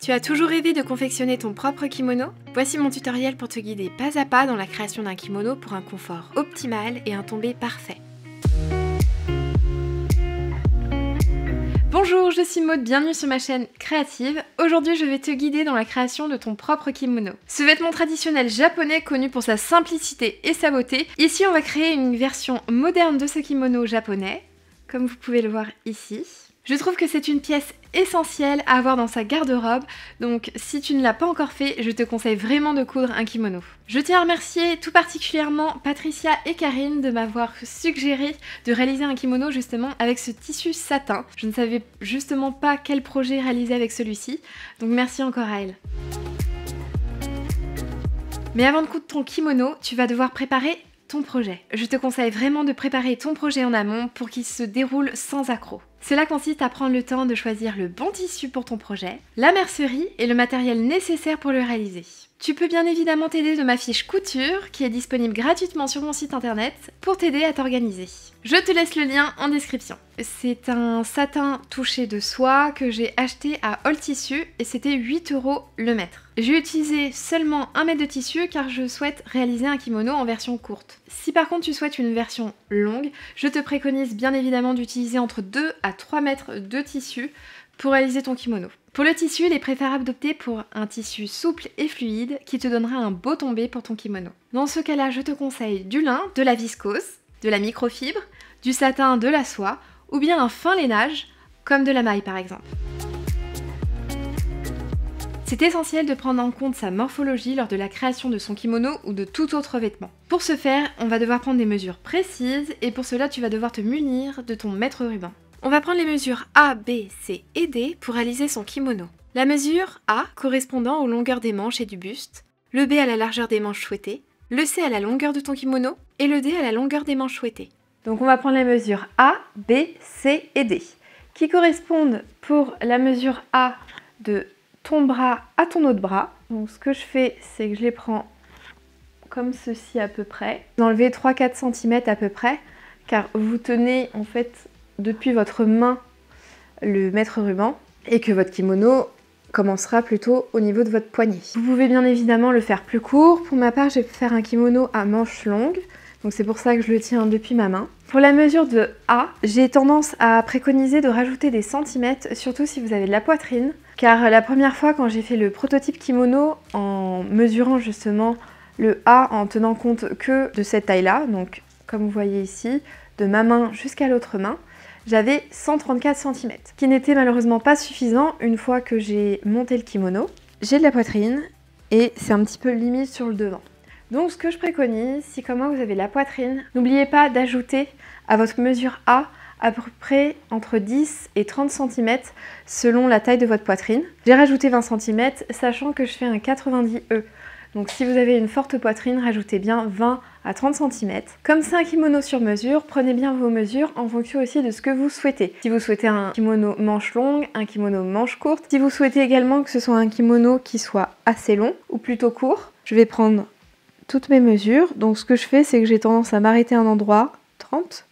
Tu as toujours rêvé de confectionner ton propre kimono? Voici mon tutoriel pour te guider pas à pas dans la création d'un kimono pour un confort optimal et un tombé parfait. Bonjour, je suis Maud, bienvenue sur ma chaîne créative. Aujourd'hui, je vais te guider dans la création de ton propre kimono. Ce vêtement traditionnel japonais connu pour sa simplicité et sa beauté. Ici, on va créer une version moderne de ce kimono japonais, comme vous pouvez le voir ici. Je trouve que c'est une pièce essentielle à avoir dans sa garde-robe, donc si tu ne l'as pas encore fait, je te conseille vraiment de coudre un kimono. Je tiens à remercier tout particulièrement Patricia et Karine de m'avoir suggéré de réaliser un kimono justement avec ce tissu satin. Je ne savais justement pas quel projet réaliser avec celui-ci, donc merci encore à elles. Mais avant de coudre ton kimono, tu vas devoir préparer ton projet. Je te conseille vraiment de préparer ton projet en amont pour qu'il se déroule sans accroc. Cela consiste à prendre le temps de choisir le bon tissu pour ton projet, la mercerie et le matériel nécessaire pour le réaliser. Tu peux bien évidemment t'aider de ma fiche couture qui est disponible gratuitement sur mon site internet pour t'aider à t'organiser. Je te laisse le lien en description. C'est un satin touché de soie que j'ai acheté à All Tissu et c'était 8 € le mètre. J'ai utilisé seulement 1 mètre de tissu car je souhaite réaliser un kimono en version courte. Si par contre tu souhaites une version longue, je te préconise bien évidemment d'utiliser entre 2 à 3 mètres de tissu pour réaliser ton kimono. Pour le tissu, il est préférable d'opter pour un tissu souple et fluide qui te donnera un beau tombé pour ton kimono. Dans ce cas-là, je te conseille du lin, de la viscose, de la microfibre, du satin, de la soie ou bien un fin lainage comme de la maille par exemple. C'est essentiel de prendre en compte sa morphologie lors de la création de son kimono ou de tout autre vêtement. Pour ce faire, on va devoir prendre des mesures précises et pour cela tu vas devoir te munir de ton mètre ruban. On va prendre les mesures A, B, C et D pour réaliser son kimono. La mesure A correspondant aux longueurs des manches et du buste, le B à la largeur des manches souhaitées, le C à la longueur de ton kimono et le D à la longueur des manches souhaitées. Donc on va prendre les mesures A, B, C et D qui correspondent pour la mesure A de ton bras à ton autre bras. Donc ce que je fais, c'est que je les prends comme ceci à peu près. Vous enlevez 3-4 cm à peu près car vous tenez en fait depuis votre main le mètre ruban et que votre kimono commencera plutôt au niveau de votre poignet. Vous pouvez bien évidemment le faire plus court. Pour ma part, je vais faire un kimono à manches longues, donc c'est pour ça que je le tiens depuis ma main. Pour la mesure de A, j'ai tendance à préconiser de rajouter des centimètres, surtout si vous avez de la poitrine, car la première fois quand j'ai fait le prototype kimono en mesurant justement le A en tenant compte que de cette taille-là, donc comme vous voyez ici, de ma main jusqu'à l'autre main, j'avais 134 cm, qui n'était malheureusement pas suffisant une fois que j'ai monté le kimono. J'ai de la poitrine et c'est un petit peu limite sur le devant. Donc ce que je préconise, si comme moi vous avez de la poitrine, n'oubliez pas d'ajouter à votre mesure A à peu près entre 10 et 30 cm selon la taille de votre poitrine. J'ai rajouté 20 cm sachant que je fais un 90E. Donc si vous avez une forte poitrine, rajoutez bien 20 à 30 cm. Comme c'est un kimono sur mesure, prenez bien vos mesures en fonction aussi de ce que vous souhaitez. Si vous souhaitez un kimono manche longue, un kimono manche courte, si vous souhaitez également que ce soit un kimono qui soit assez long ou plutôt court, je vais prendre toutes mes mesures. Donc ce que je fais, c'est que j'ai tendance à m'arrêter à un endroit, 30,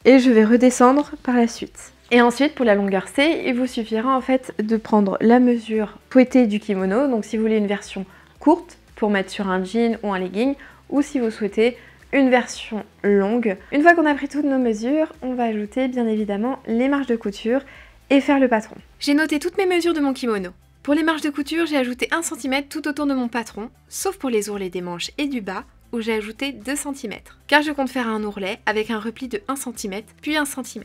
et je vais redescendre par la suite. Et ensuite, pour la longueur C, il vous suffira en fait de prendre la mesure souhaitée du kimono. Donc si vous voulez une version courte pour mettre sur un jean ou un legging, ou si vous souhaitez une version longue. Une fois qu'on a pris toutes nos mesures, on va ajouter bien évidemment les marges de couture et faire le patron. J'ai noté toutes mes mesures de mon kimono. Pour les marges de couture, j'ai ajouté 1 cm tout autour de mon patron, sauf pour les ourlets des manches et du bas, où j'ai ajouté 2 cm, car je compte faire un ourlet avec un repli de 1 cm, puis 1 cm.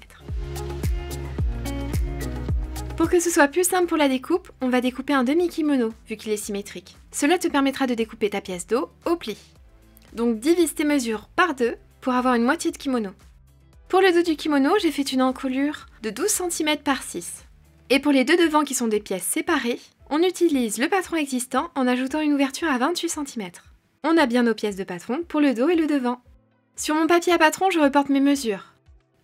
Pour que ce soit plus simple pour la découpe, on va découper un demi-kimono, vu qu'il est symétrique. Cela te permettra de découper ta pièce dos au pli. Donc divise tes mesures par 2 pour avoir une moitié de kimono. Pour le dos du kimono, j'ai fait une encolure de 12 cm par 6. Et pour les deux devants qui sont des pièces séparées, on utilise le patron existant en ajoutant une ouverture à 28 cm. On a bien nos pièces de patron pour le dos et le devant. Sur mon papier à patron, je reporte mes mesures.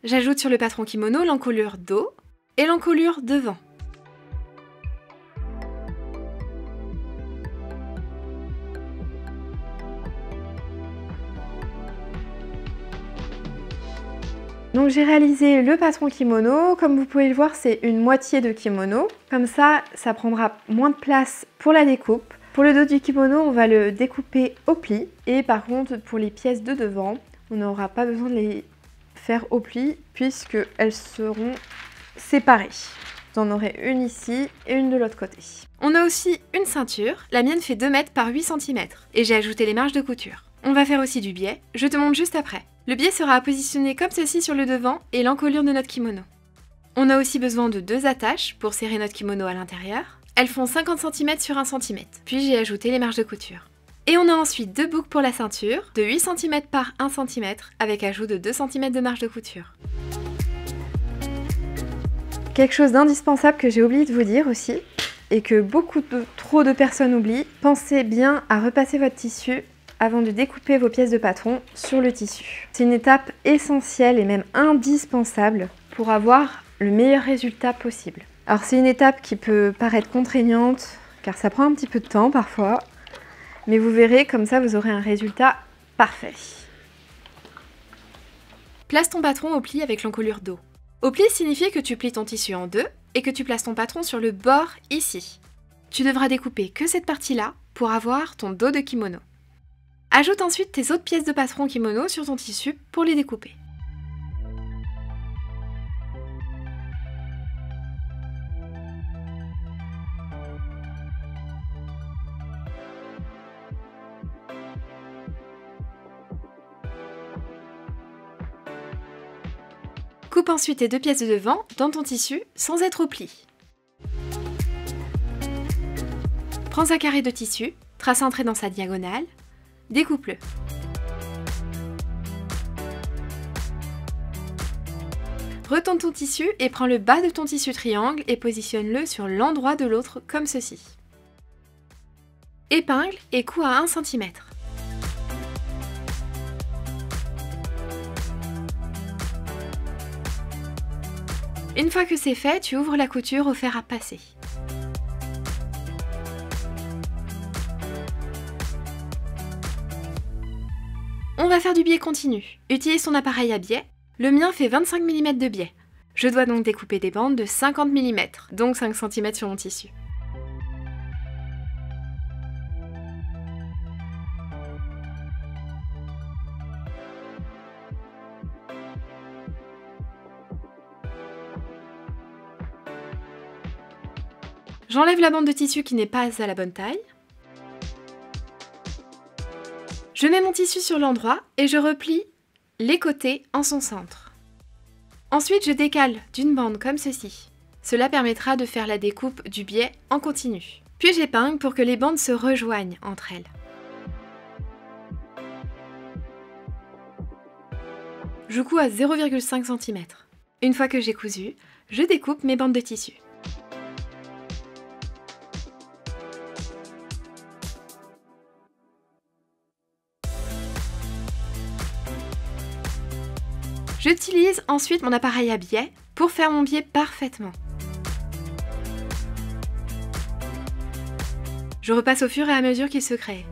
J'ajoute sur le patron kimono l'encolure dos et l'encolure devant. Donc j'ai réalisé le patron kimono, comme vous pouvez le voir c'est une moitié de kimono, comme ça ça prendra moins de place pour la découpe. Pour le dos du kimono on va le découper au pli et par contre pour les pièces de devant on n'aura pas besoin de les faire au pli puisqu'elles seront séparées. Vous en aurez une ici et une de l'autre côté. On a aussi une ceinture, la mienne fait 2 mètres par 8 cm et j'ai ajouté les marges de couture. On va faire aussi du biais, je te montre juste après. Le biais sera positionné comme ceci sur le devant et l'encolure de notre kimono. On a aussi besoin de 2 attaches pour serrer notre kimono à l'intérieur. Elles font 50 cm sur 1 cm, puis j'ai ajouté les marges de couture. Et on a ensuite 2 boucles pour la ceinture, de 8 cm par 1 cm, avec ajout de 2 cm de marge de couture. Quelque chose d'indispensable que j'ai oublié de vous dire aussi, et que trop de personnes oublient, pensez bien à repasser votre tissu avant de découper vos pièces de patron sur le tissu. C'est une étape essentielle et même indispensable pour avoir le meilleur résultat possible. Alors c'est une étape qui peut paraître contraignante car ça prend un petit peu de temps parfois, mais vous verrez comme ça vous aurez un résultat parfait. Place ton patron au pli avec l'encolure dos. Au pli signifie que tu plies ton tissu en deux et que tu places ton patron sur le bord ici. Tu devras découper que cette partie-là pour avoir ton dos de kimono. Ajoute ensuite tes autres pièces de patron kimono sur ton tissu pour les découper. Coupe ensuite tes 2 pièces de devant dans ton tissu sans être au pli. Prends un carré de tissu, trace un trait dans sa diagonale, découpe-le. Retourne ton tissu et prends le bas de ton tissu triangle et positionne-le sur l'endroit de l'autre comme ceci. Épingle et couds à 1 cm. Une fois que c'est fait, tu ouvres la couture au fer à passer. On va faire du biais continu. Utilise ton appareil à biais. Le mien fait 25 mm de biais. Je dois donc découper des bandes de 50 mm, donc 5 cm sur mon tissu. J'enlève la bande de tissu qui n'est pas à la bonne taille. Je mets mon tissu sur l'endroit et je replie les côtés en son centre. Ensuite, je décale d'une bande comme ceci. Cela permettra de faire la découpe du biais en continu. Puis j'épingle pour que les bandes se rejoignent entre elles. Je couds à 0,5 cm. Une fois que j'ai cousu, je découpe mes bandes de tissu. J'utilise ensuite mon appareil à biais pour faire mon biais parfaitement. Je repasse au fur et à mesure qu'il se crée.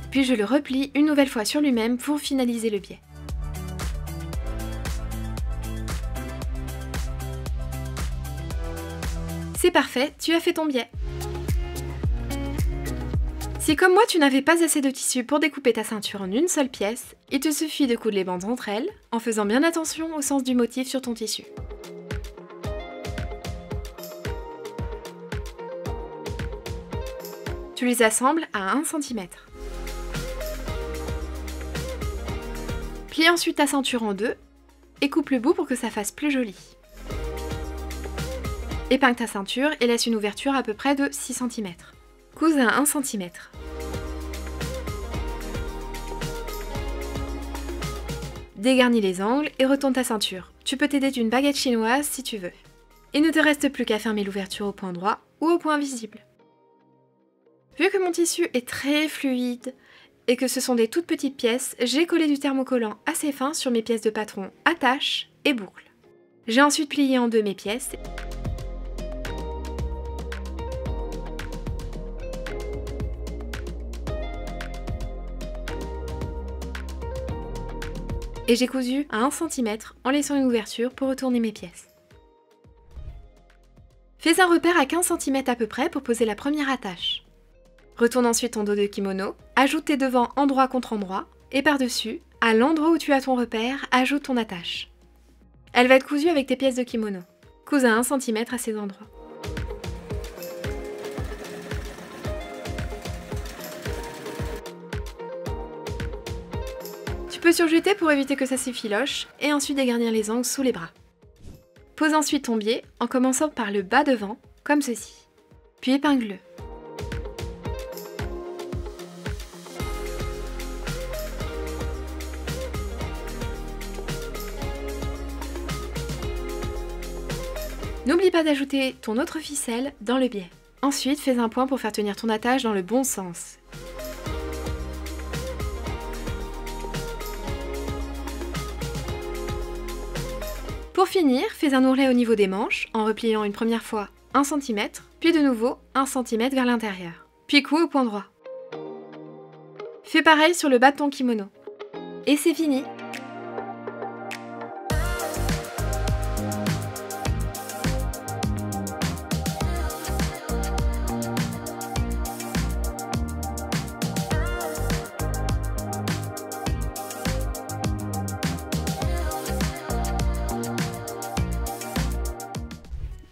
Puis je le replie une nouvelle fois sur lui-même pour finaliser le biais. C'est parfait, tu as fait ton biais. Si comme moi tu n'avais pas assez de tissu pour découper ta ceinture en une seule pièce, il te suffit de coudre les bandes entre elles, en faisant bien attention au sens du motif sur ton tissu. Tu les assembles à 1 cm. Plie ensuite ta ceinture en deux et coupe le bout pour que ça fasse plus joli. Épingle ta ceinture et laisse une ouverture à peu près de 6 cm. Couse à 1 cm. Dégarnis les angles et retourne ta ceinture. Tu peux t'aider d'une baguette chinoise si tu veux. Il ne te reste plus qu'à fermer l'ouverture au point droit ou au point visible. Vu que mon tissu est très fluide et que ce sont des toutes petites pièces, j'ai collé du thermocollant assez fin sur mes pièces de patron attache et boucle. J'ai ensuite plié en deux mes pièces. Et j'ai cousu à 1 cm en laissant une ouverture pour retourner mes pièces. Fais un repère à 15 cm à peu près pour poser la première attache. Retourne ensuite ton dos de kimono, ajoute tes devants endroit contre endroit, et par-dessus, à l'endroit où tu as ton repère, ajoute ton attache. Elle va être cousue avec tes pièces de kimono. Couse à 1 cm à ces endroits. Tu peux surjeter pour éviter que ça s'effiloche et ensuite dégarnir les angles sous les bras. Pose ensuite ton biais en commençant par le bas devant, comme ceci. Puis épingle-le. N'oublie pas d'ajouter ton autre ficelle dans le biais. Ensuite, fais un point pour faire tenir ton attache dans le bon sens. Pour finir, fais un ourlet au niveau des manches en repliant une première fois 1 cm, puis de nouveau 1 cm vers l'intérieur. Puis couds au point droit. Fais pareil sur le bas de ton kimono. Et c'est fini!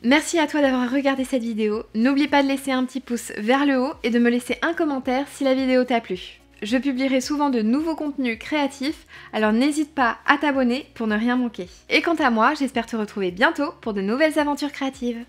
Merci à toi d'avoir regardé cette vidéo. N'oublie pas de laisser un petit pouce vers le haut et de me laisser un commentaire si la vidéo t'a plu. Je publierai souvent de nouveaux contenus créatifs, alors n'hésite pas à t'abonner pour ne rien manquer. Et quant à moi, j'espère te retrouver bientôt pour de nouvelles aventures créatives.